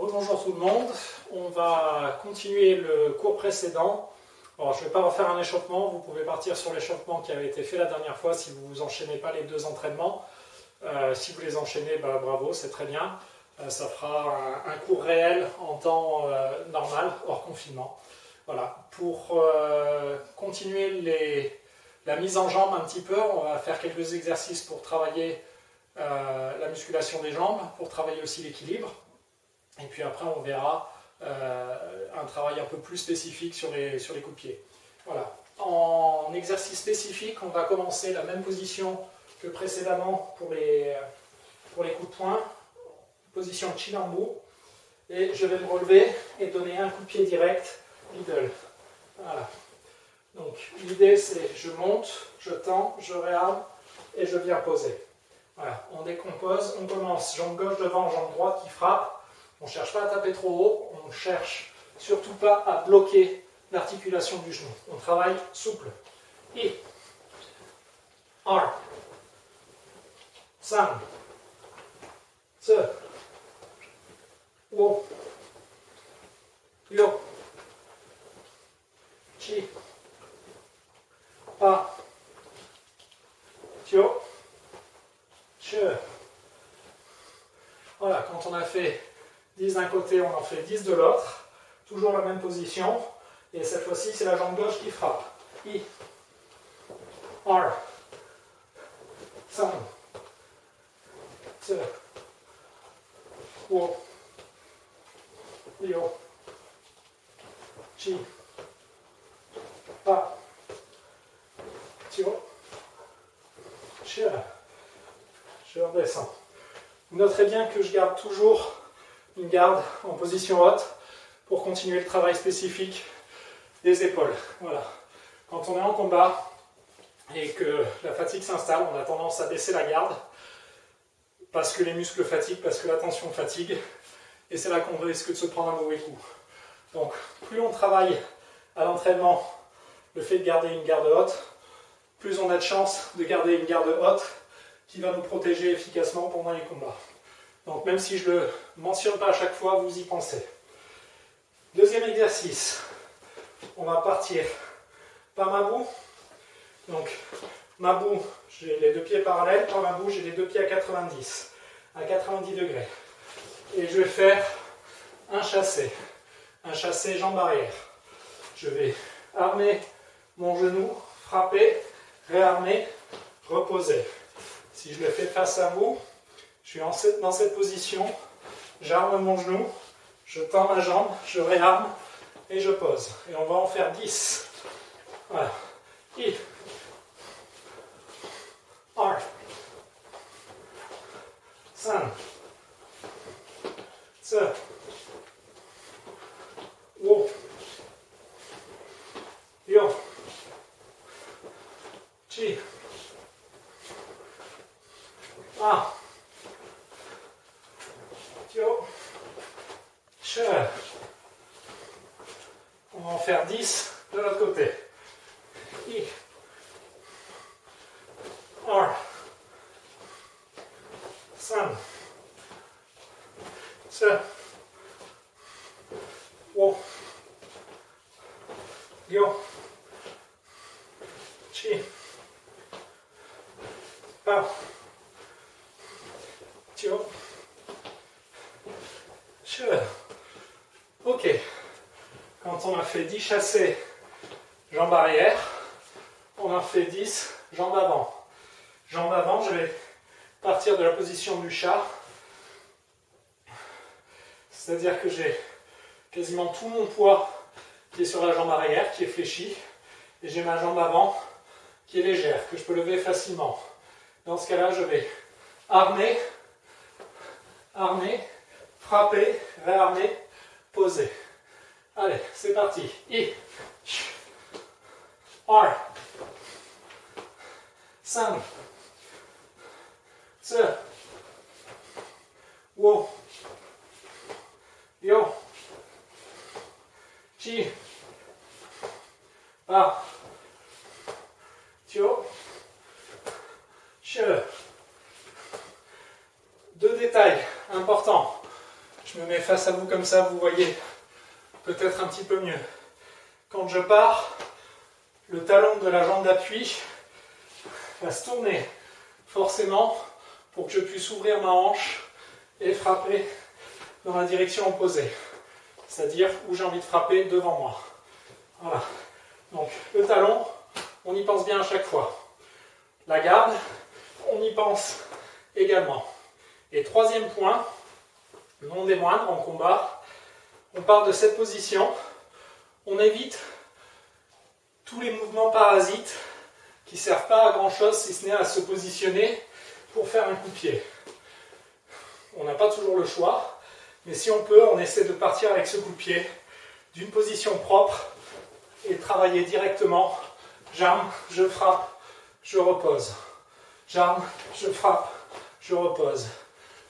Rebonjour tout le monde, on va continuer le cours précédent. Alors, je ne vais pas refaire un échauffement, vous pouvez partir sur l'échauffement qui avait été fait la dernière fois si vous ne enchaînez pas les deux entraînements. Si vous les enchaînez, bravo, c'est très bien. Ça fera un cours réel en temps normal, hors confinement. Voilà. Pour continuer la mise en jambe un petit peu, on va faire quelques exercices pour travailler la musculation des jambes, pour travailler aussi l'équilibre. Et puis après, on verra un travail un peu plus spécifique sur les coups de pied. Voilà. En exercice spécifique, on va commencer la même position que précédemment pour les coups de poing. Position Chinambu. Et je vais me relever et donner un coup de pied direct, middle. Voilà. Donc l'idée c'est je monte, je tends, je réarme et je viens poser. Voilà. On décompose, on commence jambe gauche devant, jambe droite qui frappe. On ne cherche pas à taper trop haut, on ne cherche surtout pas à bloquer l'articulation du genou. On travaille souple. I, R, San, Se, Wo, Yo, Chi, Pa, Tio, Che. Voilà, quand on a fait 10 d'un côté, on en fait 10 de l'autre. Toujours la même position. Et cette fois-ci, c'est la jambe gauche qui frappe. I, R, San, Se, Wo, Yo, Chi, Pa, Tio, Che. Je redescends. Vous noterez bien que je garde toujours une garde en position haute pour continuer le travail spécifique des épaules. Voilà. Quand on est en combat et que la fatigue s'installe, on a tendance à baisser la garde parce que les muscles fatiguent, parce que la tension fatigue, et c'est là qu'on risque de se prendre un mauvais coup. Donc, plus on travaille à l'entraînement le fait de garder une garde haute, plus on a de chance de garder une garde haute qui va nous protéger efficacement pendant les combats. Donc même si je ne le mentionne pas à chaque fois, vous y pensez. Deuxième exercice, on va partir par ma boue. Donc ma boue, j'ai les deux pieds parallèles, par ma boue j'ai les deux pieds à 90 degrés. Et je vais faire un chassé jambe arrière. Je vais armer mon genou, frapper, réarmer, reposer. Si je le fais face à vous, je suis dans cette position, j'arme mon genou, je tends ma jambe, je réarme et je pose. Et on va en faire 10. Voilà. I, R, San, Se, Wo, Yo, Chi, Pa, Tio, Che. On va en faire 10 de l'autre côté. I, R, San, Se, Wo, Yo, Chi, Pa, Tio, Che. Ok. Quand on a fait 10 chassés jambes arrière, on en fait 10 jambes avant. Jambes avant, je vais partir de la position du chat. C'est-à-dire que j'ai quasiment tout mon poids qui est sur la jambe arrière, qui est fléchie. Et j'ai ma jambe avant qui est légère, que je peux lever facilement. Dans ce cas-là, je vais armer, frapper, réarmer, poser. Allez, c'est parti. I, R, San, Se, Wo, Yo, Chi, Pa, Tio, Che. Deux détails importants. Je me mets face à vous comme ça, vous voyez peut-être un petit peu mieux. Quand je pars, le talon de la jambe d'appui va se tourner forcément pour que je puisse ouvrir ma hanche et frapper dans la direction opposée. C'est-à-dire où j'ai envie de frapper devant moi. Voilà. Donc le talon, on y pense bien à chaque fois. La garde, on y pense également. Et troisième point, non des moindres en combat, on part de cette position, on évite tous les mouvements parasites qui ne servent pas à grand chose si ce n'est à se positionner pour faire un coup de pied. On n'a pas toujours le choix, mais si on peut, on essaie de partir avec ce coup de pied d'une position propre et travailler directement. J'arme, je frappe, je repose. J'arme, je frappe, je repose.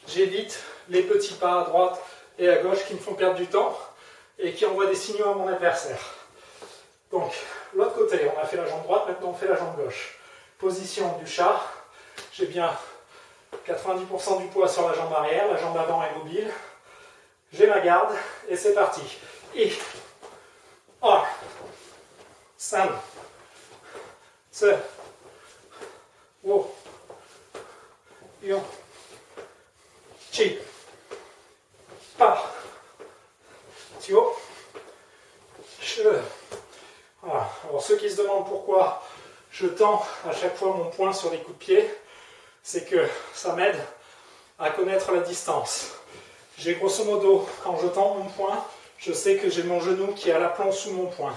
J'évite les petits pas à droite et à gauche qui me font perdre du temps et qui envoient des signaux à mon adversaire. Donc, l'autre côté, on a fait la jambe droite, maintenant on fait la jambe gauche. Position du chat, j'ai bien 90% du poids sur la jambe arrière, la jambe avant est mobile. J'ai ma garde et c'est parti. Et 1, 5, 2, 1, 2, 3, 4, 5. Voilà. Alors ceux qui se demandent pourquoi je tends à chaque fois mon poing sur les coups de pied, c'est que ça m'aide à connaître la distance. J'ai grosso modo, quand je tends mon poing, je sais que j'ai mon genou qui est à l'aplomb sous mon poing.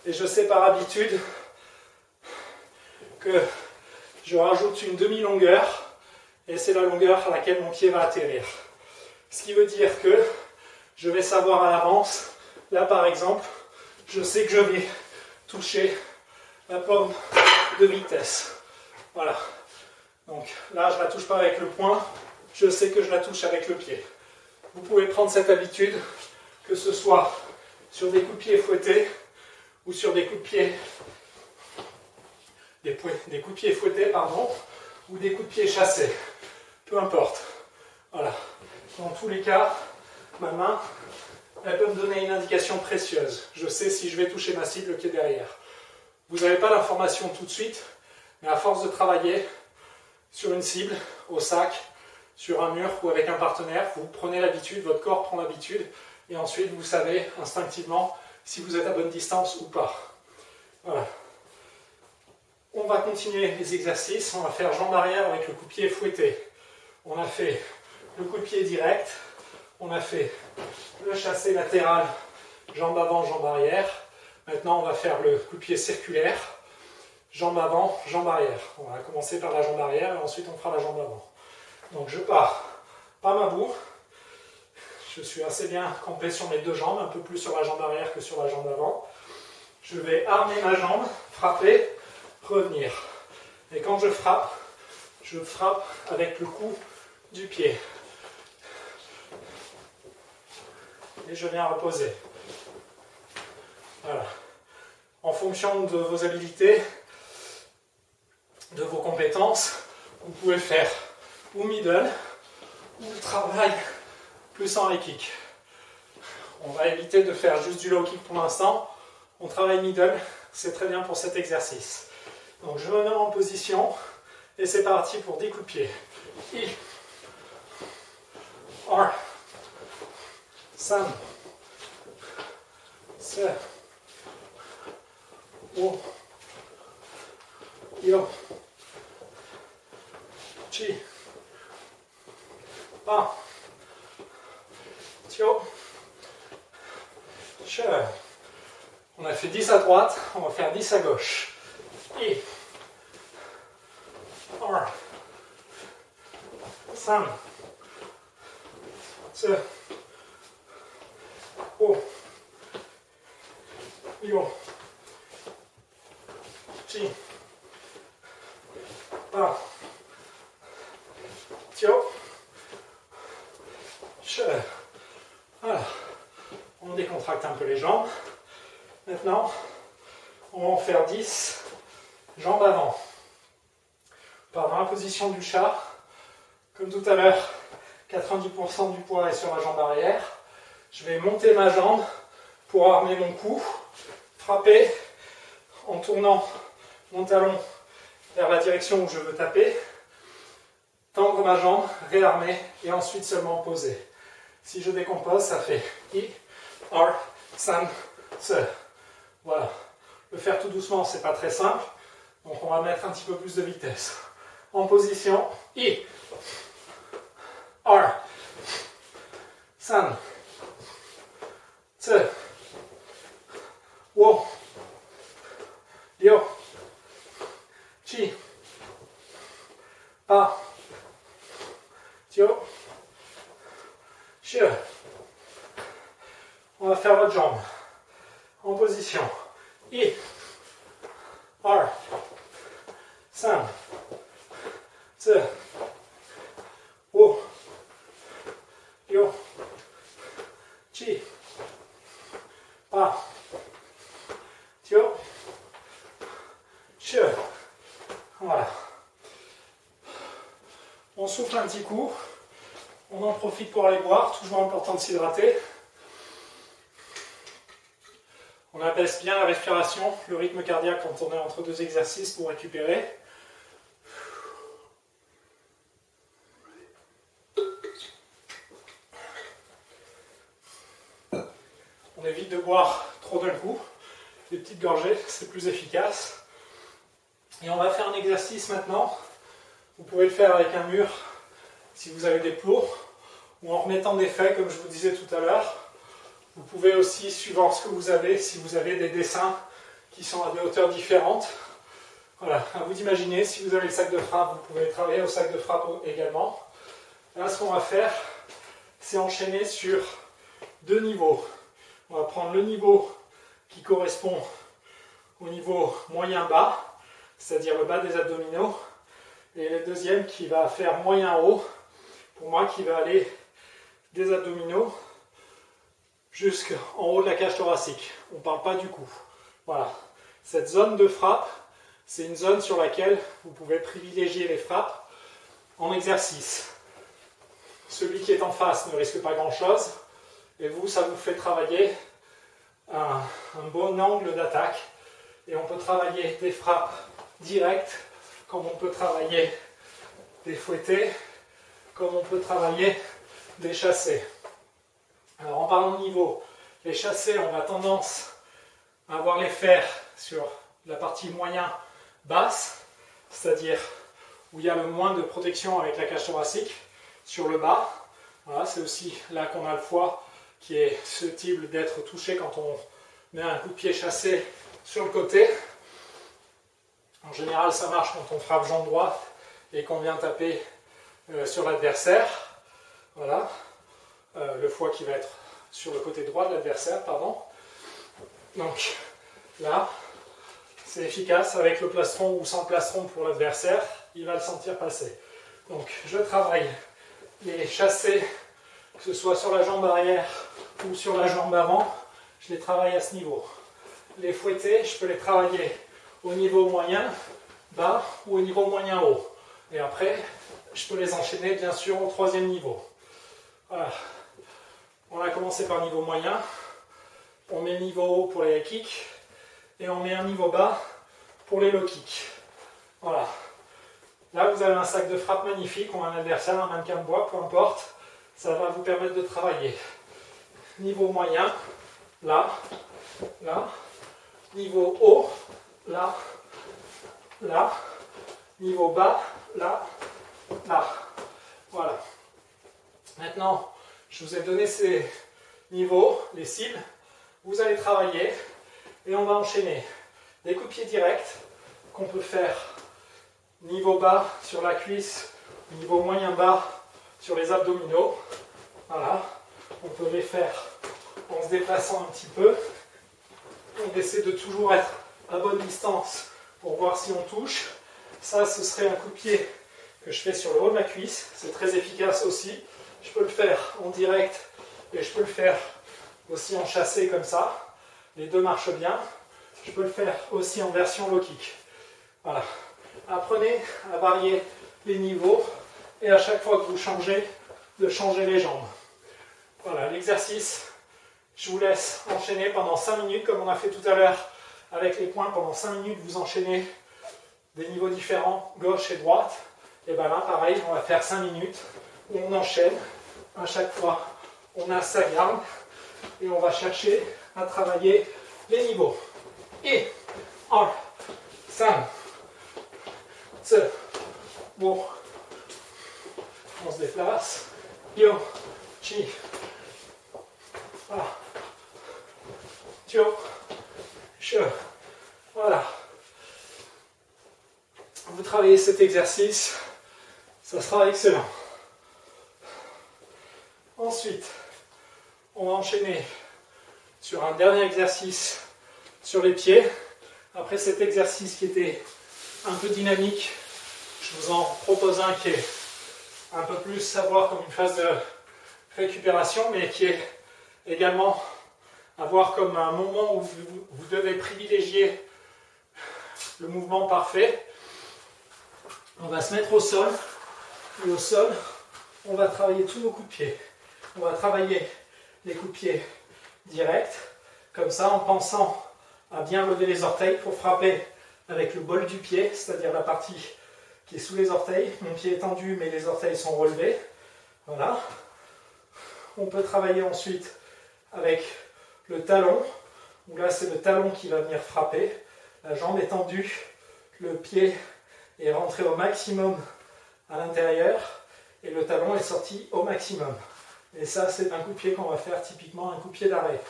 Et je sais par habitude que je rajoute une demi-longueur et c'est la longueur à laquelle mon pied va atterrir. Ce qui veut dire que je vais savoir à l'avance, là par exemple, je sais que je vais toucher la pomme de vitesse. Voilà. Donc là, je ne la touche pas avec le poing, je sais que je la touche avec le pied. Vous pouvez prendre cette habitude, que ce soit sur des coups de pied fouettés ou sur des coups de pied, des coups de pied fouettés, pardon, ou des coups de pied chassés. Peu importe. Voilà. Dans tous les cas, ma main, elle peut me donner une indication précieuse. Je sais si je vais toucher ma cible qui est derrière. Vous n'avez pas l'information tout de suite, mais à force de travailler sur une cible, au sac, sur un mur ou avec un partenaire, vous prenez l'habitude, votre corps prend l'habitude, et ensuite vous savez instinctivement si vous êtes à bonne distance ou pas. Voilà. On va continuer les exercices, on va faire jambe arrière avec le coup de pied fouetté. On a fait le coup de pied direct, on a fait le chassé latéral, jambe avant, jambe arrière. Maintenant on va faire le coup de pied circulaire, jambe avant, jambe arrière. On va commencer par la jambe arrière et ensuite on fera la jambe avant. Donc je pars par ma boue, je suis assez bien campé sur mes deux jambes, un peu plus sur la jambe arrière que sur la jambe avant. Je vais armer ma jambe, frapper, revenir. Et quand je frappe avec le coup du pied. Et je viens reposer. Voilà. En fonction de vos habilités, de vos compétences, vous pouvez faire ou middle, ou le travail plus en high kick. On va éviter de faire juste du low kick pour l'instant. On travaille middle, c'est très bien pour cet exercice. Donc je me mets en position et c'est parti pour 10 coups de pied. 1, 5, 7, 8, 9, 10, 1, 2, 3. On a fait 10 à droite, on va faire 10 à gauche. 1, 5, 2, 1, 2, 3, 4. Voilà. On décontracte un peu les jambes. Maintenant, on va en faire 10 jambes avant. On part dans la position du chat. Comme tout à l'heure, 90% du poids est sur la jambe arrière. Je vais monter ma jambe pour armer mon cou, frapper en tournant mon talon vers la direction où je veux taper, tendre ma jambe, réarmer et ensuite seulement poser. Si je décompose, ça fait I, R, San, Se. Voilà. Le faire tout doucement, c'est pas très simple, donc on va mettre un petit peu plus de vitesse. En position, I, R, San, Se, Wo, Ryo, Chi, Pa, Tio, Shie. On va faire votre jambe. En position. I, R, San, Se, Wo, Ryo, Chi, Pa, Tio, Shie. Voilà. On souffle un petit coup. On en profite pour aller boire. Toujours important de s'hydrater. On abaisse bien la respiration, le rythme cardiaque quand on est entre deux exercices pour récupérer. On évite de boire trop d'un coup. Des petites gorgées, c'est plus efficace. Et on va faire un exercice maintenant. Vous pouvez le faire avec un mur si vous avez des plots, ou en remettant des faits comme je vous disais tout à l'heure. Vous pouvez aussi, suivant ce que vous avez, si vous avez des dessins qui sont à des hauteurs différentes, voilà, à vous d'imaginer. Si vous avez le sac de frappe, vous pouvez travailler au sac de frappe également. Là, ce qu'on va faire, c'est enchaîner sur deux niveaux. On va prendre le niveau qui correspond au niveau moyen-bas, c'est-à-dire le bas des abdominaux, et le deuxième qui va faire moyen-haut, pour moi qui va aller des abdominaux jusqu'en haut de la cage thoracique. On ne parle pas du cou. Voilà. Cette zone de frappe, c'est une zone sur laquelle vous pouvez privilégier les frappes en exercice. Celui qui est en face ne risque pas grand-chose, et vous, ça vous fait travailler un bon angle d'attaque, et on peut travailler des frappes directes, comme on peut travailler des fouettés, comme on peut travailler des chassés. Alors en parlant de niveau, les chassés, on a tendance à avoir les faire sur la partie moyen basse, c'est-à-dire où il y a le moins de protection avec la cage thoracique, sur le bas. Voilà, c'est aussi là qu'on a le foie qui est susceptible d'être touché quand on met un coup de pied chassé sur le côté. En général, ça marche quand on frappe jambe droite et qu'on vient taper sur l'adversaire. Voilà. Le foie qui va être sur le côté droit de l'adversaire, pardon. Donc là, c'est efficace avec le plastron ou sans plastron pour l'adversaire, il va le sentir passer. Donc je travaille les chassés, que ce soit sur la jambe arrière ou sur la jambe avant, je les travaille à ce niveau. Les fouettés, je peux les travailler au niveau moyen, bas ou au niveau moyen haut. Et après, je peux les enchaîner bien sûr au troisième niveau. Voilà. On a commencé par niveau moyen, on met niveau haut pour les high kicks et on met un niveau bas pour les low kicks. Voilà. Là, vous avez un sac de frappe magnifique, ou un adversaire, un mannequin de bois, peu importe. Ça va vous permettre de travailler. Niveau moyen, là, là. Niveau haut, là, là. Niveau bas, là, là. Voilà. Maintenant, je vous ai donné ces niveaux, les cibles. Vous allez travailler et on va enchaîner des coups de pied directs qu'on peut faire niveau bas sur la cuisse, niveau moyen bas sur les abdominaux. Voilà. On peut les faire en se déplaçant un petit peu. On essaie de toujours être à bonne distance pour voir si on touche. Ça, ce serait un coup de pied que je fais sur le haut de la cuisse. C'est très efficace aussi. Je peux le faire en direct et je peux le faire aussi en chassé comme ça. Les deux marchent bien. Je peux le faire aussi en version low kick. Voilà. Apprenez à varier les niveaux et à chaque fois que vous changez, de changer les jambes. Voilà, l'exercice, je vous laisse enchaîner pendant 5 minutes comme on a fait tout à l'heure avec les points. Pendant 5 minutes, vous enchaînez des niveaux différents, gauche et droite. Et bien là, pareil, on va faire 5 minutes où on enchaîne. À chaque fois, on a sa garde et on va chercher à travailler les niveaux. Et 1, 5, 2, bon. On se déplace. Yo, chi. Voilà. Tio, che. Voilà. Vous travaillez cet exercice, ça sera excellent. Ensuite, on va enchaîner sur un dernier exercice sur les pieds. Après cet exercice qui était un peu dynamique, je vous en propose un qui est un peu plus à voir comme une phase de récupération, mais qui est également à voir comme un moment où vous devez privilégier le mouvement parfait. On va se mettre au sol, et au sol, on va travailler tous nos coups de pied. On va travailler les coups de pied directs, comme ça, en pensant à bien lever les orteils pour frapper avec le bol du pied, c'est-à-dire la partie qui est sous les orteils. Mon pied est tendu, mais les orteils sont relevés. Voilà. On peut travailler ensuite avec le talon, où là, c'est le talon qui va venir frapper. La jambe est tendue, le pied est rentré au maximum à l'intérieur et le talon est sorti au maximum. Et ça, c'est un coup de pied qu'on va faire typiquement un coup de pied d'arrêt.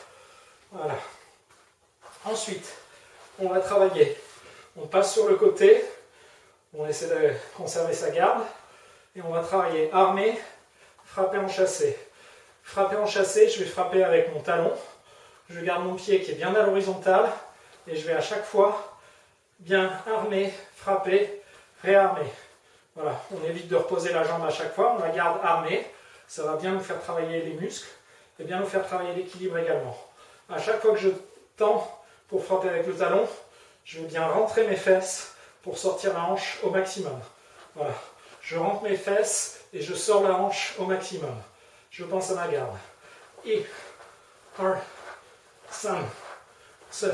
Voilà. Ensuite, on va travailler. On passe sur le côté, on essaie de conserver sa garde et on va travailler armé, frapper en chassé. Frapper en chassé, je vais frapper avec mon talon. Je garde mon pied qui est bien à l'horizontale et je vais à chaque fois bien armer, frapper, réarmer. Voilà, on évite de reposer la jambe à chaque fois, on la garde armée. Ça va bien nous faire travailler les muscles et bien nous faire travailler l'équilibre également. À chaque fois que je tends pour frapper avec le talon, je vais bien rentrer mes fesses pour sortir la hanche au maximum. Voilà, je rentre mes fesses et je sors la hanche au maximum. Je pense à ma garde. Et 1, 5, 2,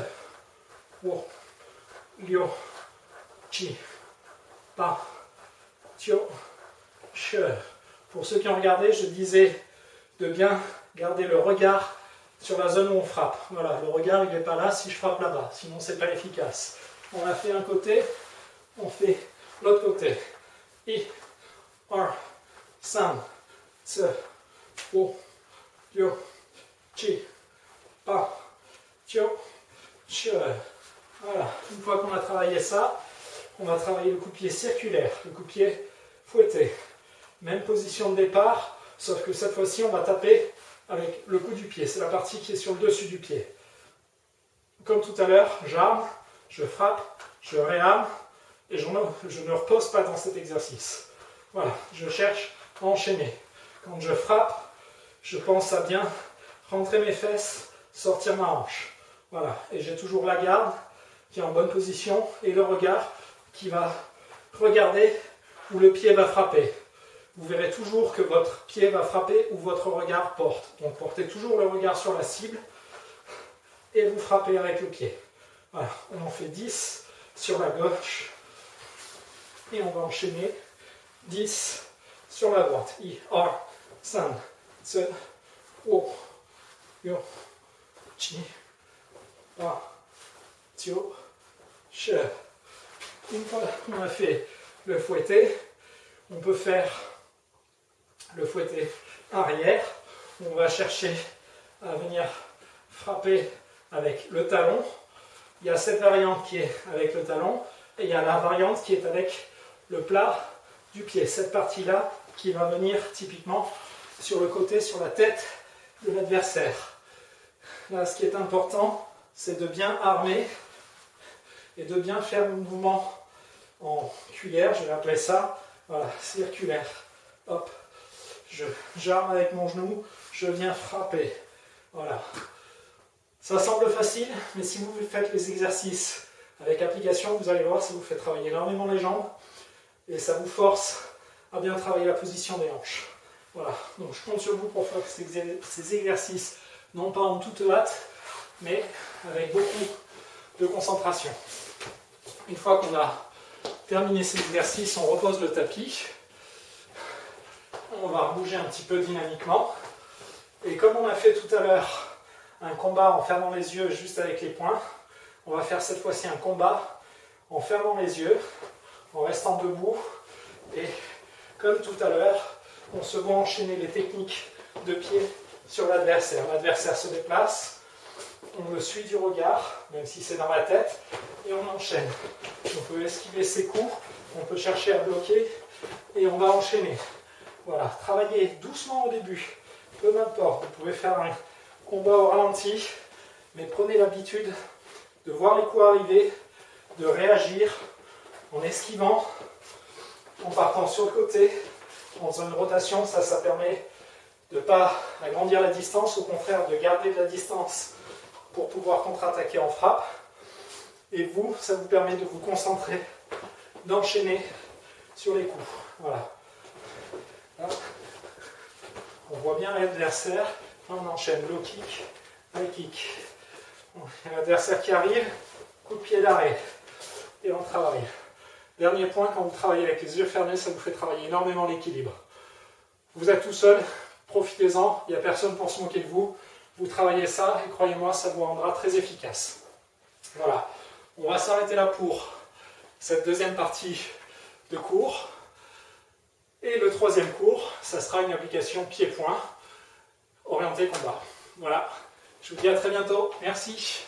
1, Lyo, Chi, Pa, Tio, Che. Pour ceux qui ont regardé, je disais de bien garder le regard sur la zone où on frappe. Voilà, le regard il n'est pas là si je frappe là-bas, sinon c'est pas efficace. On a fait un côté, on fait l'autre côté. Et 1, 5, 2, 1, Lyo, Chi, Pa, Tio, Che. Voilà, une fois qu'on a travaillé ça, on va travailler le coup de pied circulaire, le coup de pied fouetté. Même position de départ, sauf que cette fois-ci, on va taper avec le coup du pied. C'est la partie qui est sur le dessus du pied. Comme tout à l'heure, j'arme, je frappe, je réarme et je ne repose pas dans cet exercice. Voilà, je cherche à enchaîner. Quand je frappe, je pense à bien rentrer mes fesses, sortir ma hanche. Voilà, et j'ai toujours la garde qui est en bonne position et le regard qui va regarder où le pied va frapper. Vous verrez toujours que votre pied va frapper où votre regard porte. Donc portez toujours le regard sur la cible et vous frappez avec le pied. Voilà, on en fait 10 sur la gauche et on va enchaîner 10 sur la droite. 1, 5, 2, 1, Yo, Chi, Pa, Tio, Che. Une fois qu'on a fait le fouetté, on peut faire le fouetté arrière. On va chercher à venir frapper avec le talon. Il y a cette variante qui est avec le talon et il y a la variante qui est avec le plat du pied. Cette partie-là qui va venir typiquement sur le côté, sur la tête de l'adversaire. Là, ce qui est important, c'est de bien armer et de bien faire le mouvement en cuillère, je vais appeler ça, voilà, circulaire. Hop, j'arme avec mon genou, je viens frapper. Voilà. Ça semble facile, mais si vous faites les exercices avec application, vous allez voir, ça vous fait travailler énormément les jambes et ça vous force à bien travailler la position des hanches. Voilà, donc je compte sur vous pour faire ces exercices, non pas en toute hâte, mais avec beaucoup de concentration. Une fois qu'on a terminé ces exercices, on repose le tapis. On va bouger un petit peu dynamiquement. Et comme on a fait tout à l'heure un combat en fermant les yeux juste avec les poings, on va faire cette fois-ci un combat en fermant les yeux, en restant debout. Et comme tout à l'heure, on se voit enchaîner les techniques de pied sur l'adversaire. L'adversaire se déplace, on le suit du regard, même si c'est dans la tête, et on enchaîne. On peut esquiver ses coups, on peut chercher à bloquer, et on va enchaîner. Voilà, travaillez doucement au début, peu m'importe, vous pouvez faire un combat au ralenti, mais prenez l'habitude de voir les coups arriver, de réagir en esquivant, en partant sur le côté, en faisant une rotation, ça permet de ne pas agrandir la distance, au contraire de garder de la distance pour pouvoir contre-attaquer en frappe. Et vous, ça vous permet de vous concentrer, d'enchaîner sur les coups. Voilà. Là, on voit bien l'adversaire, on enchaîne low kick, high kick. L'adversaire qui arrive, coup de pied d'arrêt. Et on travaille. Dernier point, quand vous travaillez avec les yeux fermés, ça vous fait travailler énormément l'équilibre. Vous êtes tout seul, profitez-en, il n'y a personne pour se moquer de vous. Vous travaillez ça et croyez-moi, ça vous rendra très efficace. Voilà, on va s'arrêter là pour cette deuxième partie de cours. Et le troisième cours, ça sera une application pied-point orientée combat. Voilà, je vous dis à très bientôt. Merci.